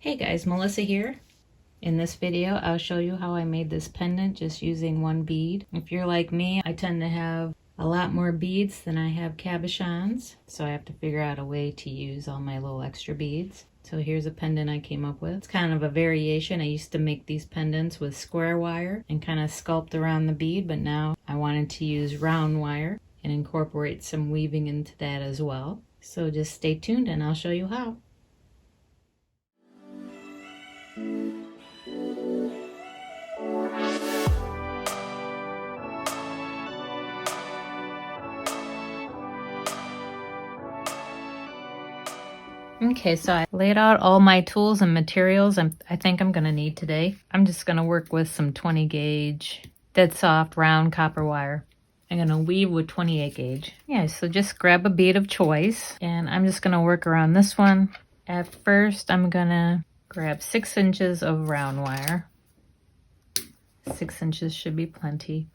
Hey guys, Melissa here. In this video, I'll show you how I made this pendant just using one bead. If you're like me, I tend to have a lot more beads than I have cabochons, so I have to figure out a way to use all my little extra beads. So here's a pendant I came up with. It's kind of a variation. I used to make these pendants with square wire and kind of sculpt around the bead, but now I wanted to use round wire and incorporate some weaving into that as well. So just stay tuned and I'll show you how. Okay, so I laid out all my tools and materials I think I'm going to need today. I'm just going to work with some 20 gauge, dead soft, round copper wire. I'm going to weave with 28 gauge. Yeah, so just grab a bead of choice, and I'm just going to work around this one. At first, I'm going to grab 6 inches of round wire. 6 inches should be plenty.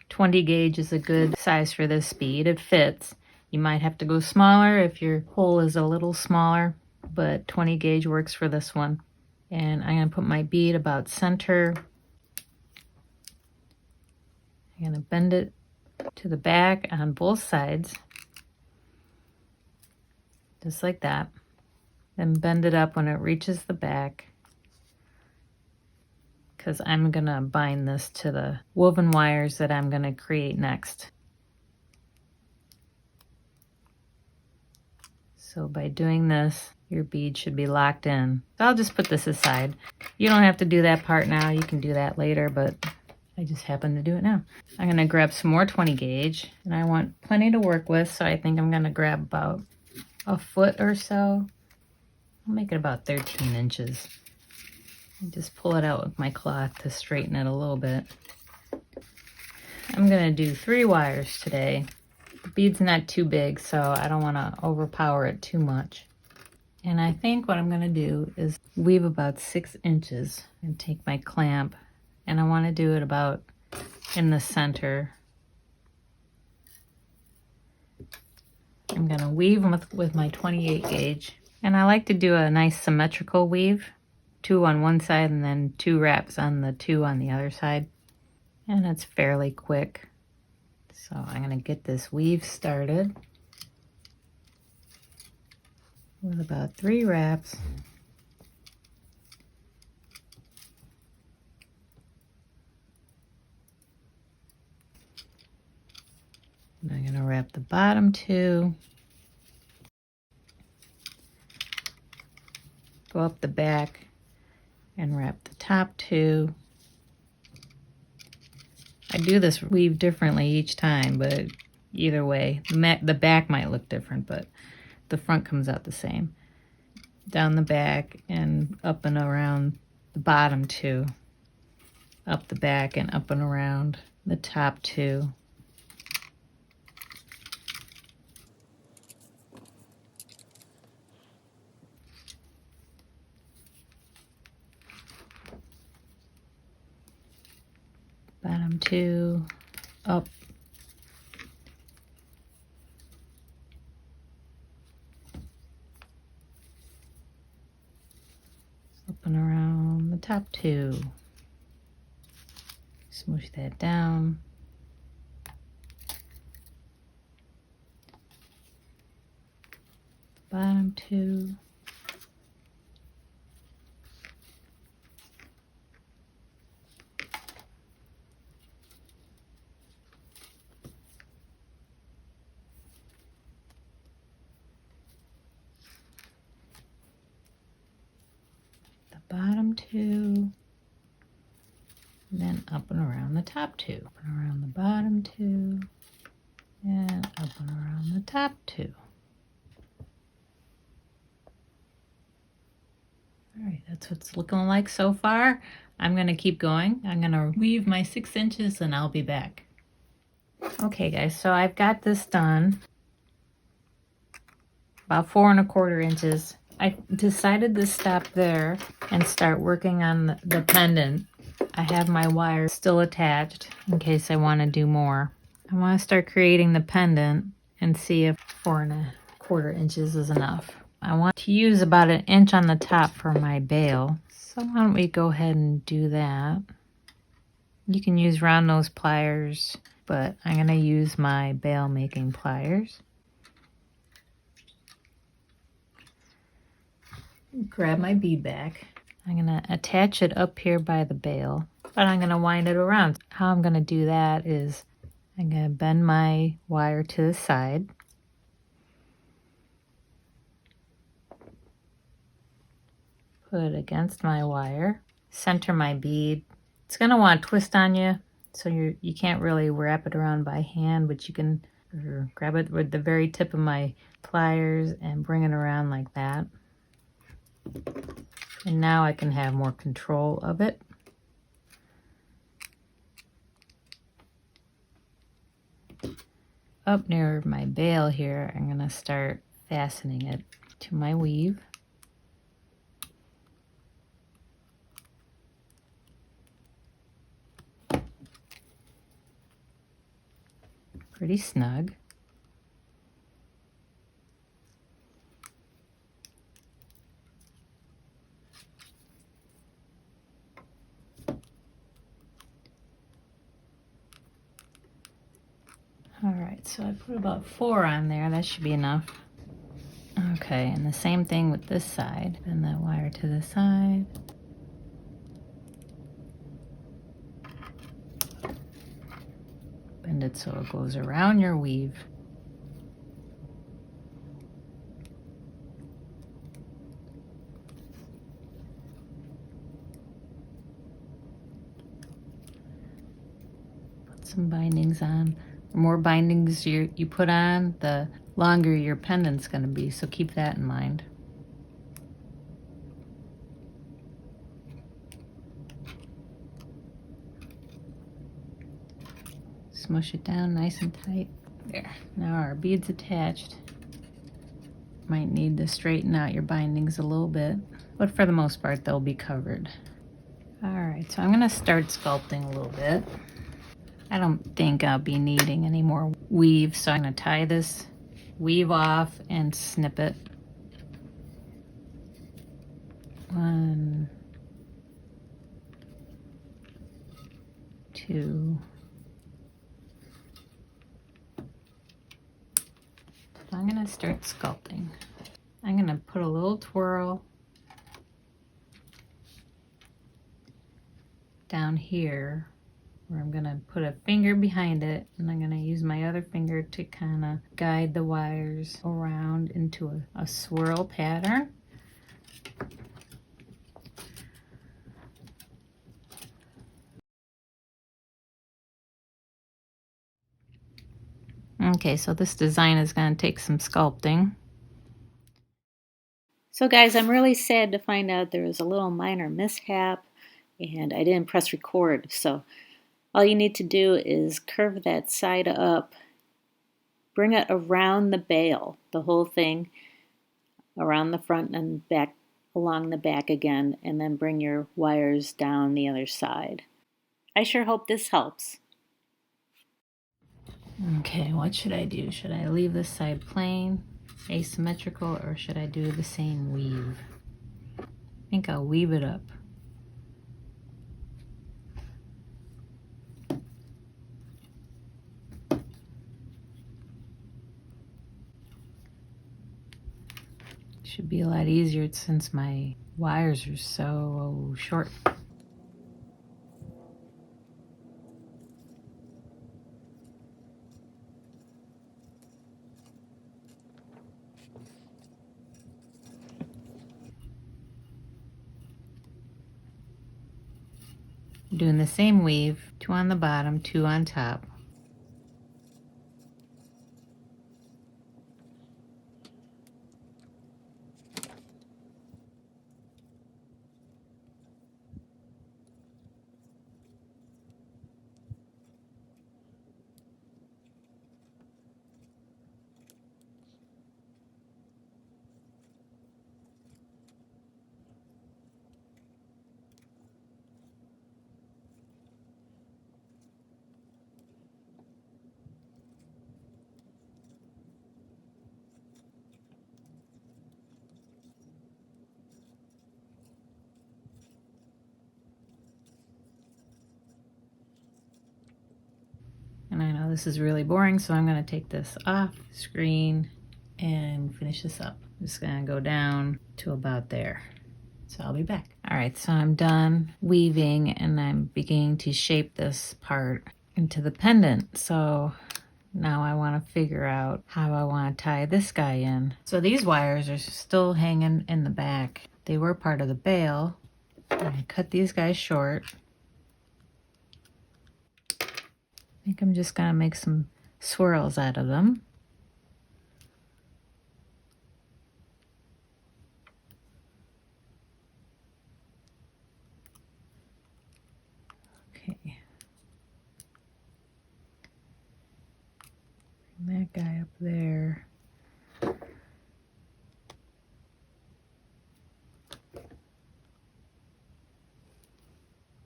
20 gauge is a good size for this bead. It fits. You might have to go smaller if your hole is a little smaller, but 20 gauge works for this one. And I'm going to put my bead about center. I'm going to bend it to the back on both sides, just like that. Then bend it up when it reaches the back, because I'm going to bind this to the woven wires that I'm going to create next. So by doing this, your bead should be locked in. So I'll just put this aside. You don't have to do that part now. You can do that later, but I just happen to do it now. I'm going to grab some more 20 gauge, and I want plenty to work with, so I think I'm going to grab about a foot or so. I'll make it about 13 inches. And just pull it out with my cloth to straighten it a little bit. I'm going to do 3 wires today. The bead's not too big, so I don't want to overpower it too much. And I think what I'm going to do is weave about 6 inches and take my clamp, and I want to do it about in the center. I'm going to weave with my 28 gauge, and I like to do a nice symmetrical weave. 2 on one side and then 2 wraps on the 2 on the other side. And it's fairly quick. So I'm going to get this weave started with about 3 wraps. And I'm going to wrap the bottom 2. Go up the back and wrap the top 2. I do this weave differently each time, but either way, the back might look different, but the front comes out the same. Down the back and up and around the bottom 2. Up the back and up and around the top 2. Bottom 2, up, up and around the top 2. Smoosh that down. Bottom 2. Bottom 2, and then up and around the top 2, up and around the bottom 2, and up and around the top 2. All right, that's what it's looking like so far. I'm going to keep going. I'm going to weave my 6 inches and I'll be back. Okay guys, so I've got this done. About 4 1/4 inches. I decided to stop there and start working on the pendant. I have my wire still attached in case I want to do more. I want to start creating the pendant and see if 4 1/4 inches is enough. I want to use about 1 inch on the top for my bail. So why don't we go ahead and do that. You can use round nose pliers, but I'm going to use my bail making pliers. Grab my bead back. I'm going to attach it up here by the bail, but I'm going to wind it around. How I'm going to do that is I'm going to bend my wire to the side. Put it against my wire. Center my bead. It's going to want to twist on you, so you can't really wrap it around by hand, but you can grab it with the very tip of my pliers and bring it around like that. And now I can have more control of it. Up near my bail here, I'm going to start fastening it to my weave. Pretty snug. All right, so I put about 4 on there. That should be enough. Okay, and the same thing with this side. Bend that wire to the side. Bend it so it goes around your weave. Put some bindings on. The more bindings you put on, the longer your pendant's going to be, so keep that in mind. Smush it down nice and tight. There. Now our bead's attached. Might need to straighten out your bindings a little bit, but for the most part they'll be covered. Alright, so I'm going to start sculpting a little bit. I don't think I'll be needing any more weave, so I'm going to tie this weave off and snip it. 1, 2. So I'm going to start sculpting. I'm going to put a little twirl down here where I'm going to put a finger behind it, and I'm going to use my other finger to kind of guide the wires around into a swirl pattern. Okay, so this design is going to take some sculpting. So guys, I'm really sad to find out there was a little minor mishap and I didn't press record. So all you need to do is curve that side up, bring it around the bail, the whole thing, around the front and back, along the back again, and then bring your wires down the other side. I sure hope this helps. Okay, what should I do? Should I leave this side plain, asymmetrical, or should I do the same weave? I think I'll weave it up. Should be a lot easier since my wires are so short. Doing the same weave, 2 on the bottom, 2 on top. this is really boring, so I'm going to take this off screen and finish this up. I'm just going to go down to about there. So I'll be back. All right, so I'm done weaving and I'm beginning to shape this part into the pendant. So now I want to figure out how I want to tie this guy in. So these wires are still hanging in the back. They were part of the bail. I cut these guys short. I think I'm just going to make some swirls out of them. Okay. Bring that guy up there.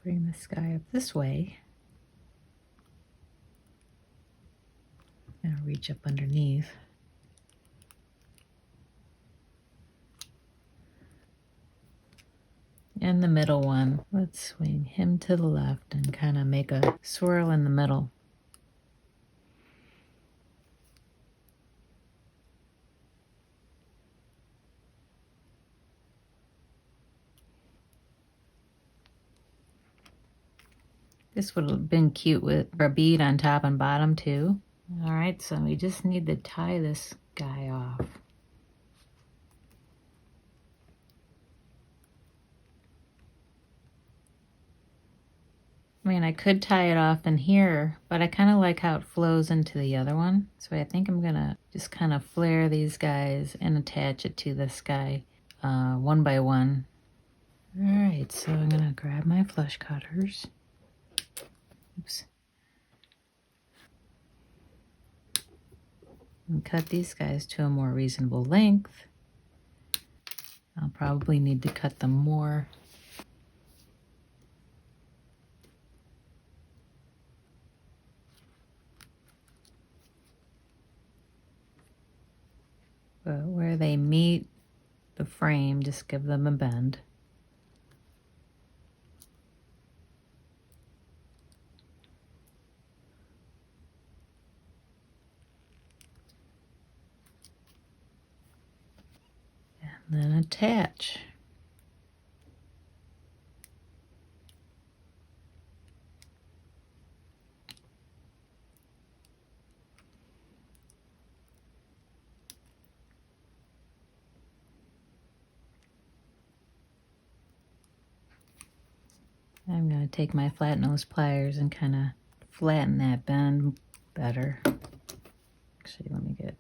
Bring this guy up this way. And reach up underneath. And the middle one, let's swing him to the left and kind of make a swirl in the middle. This would have been cute with a bead on top and bottom too. All right, so we just need to tie this guy off. I mean, I could tie it off in here, but I kind of like how it flows into the other one. So I think I'm gonna just kind of flare these guys and attach it to this guy one by one. All right, so I'm gonna grab my flush cutters. Oops. And cut these guys to a more reasonable length. I'll probably need to cut them more. But where they meet the frame, just give them a bend. And then attach. I'm going to take my flat nose pliers and kind of flatten that bend better. Actually, let me get...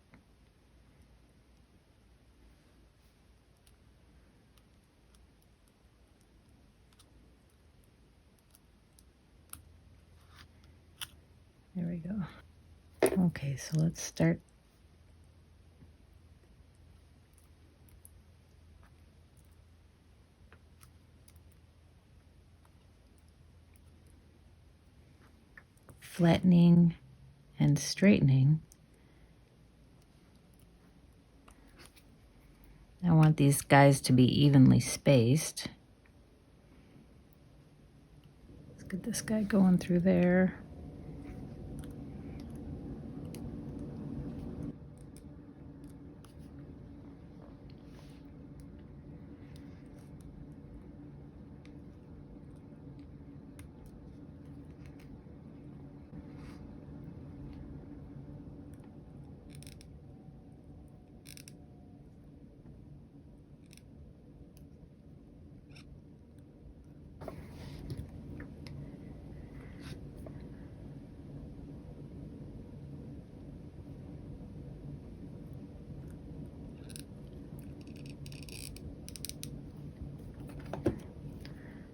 There we go. Okay, so let's start. Flattening and straightening. I want these guys to be evenly spaced. Let's get this guy going through there.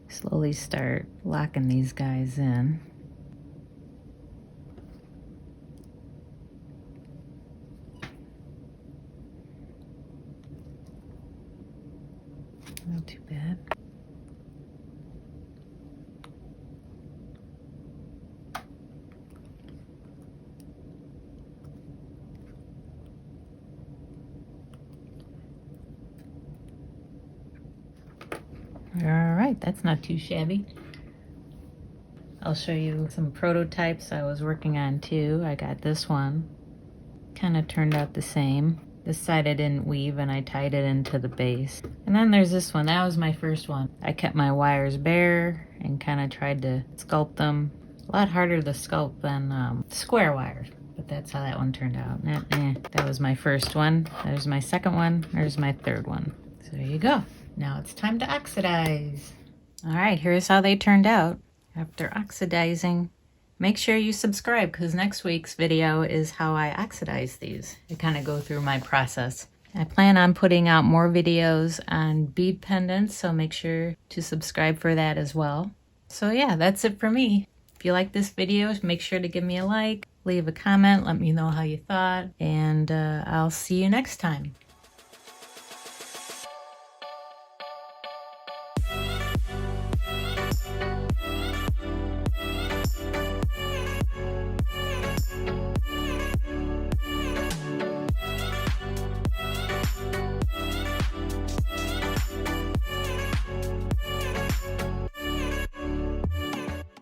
Slowly start locking these guys in. Not too bad. All right, that's not too shabby. I'll show you some prototypes I was working on too. I got this one. Kind of turned out the same. This side I didn't weave and I tied it into the base. And then there's this one. That was my first one. I kept my wires bare and kind of tried to sculpt them. A lot harder to sculpt than square wire. But that's how that one turned out. That was my first one. There's my second one. There's my third one. So there you go. Now it's time to oxidize. All right, here's how they turned out after oxidizing. Make sure you subscribe because next week's video is how I oxidize these. I kind of go through my process. I plan on putting out more videos on bead pendants, so make sure to subscribe for that as well. So yeah, that's it for me. If you like this video, make sure to give me a like, leave a comment, let me know how you thought, and I'll see you next time.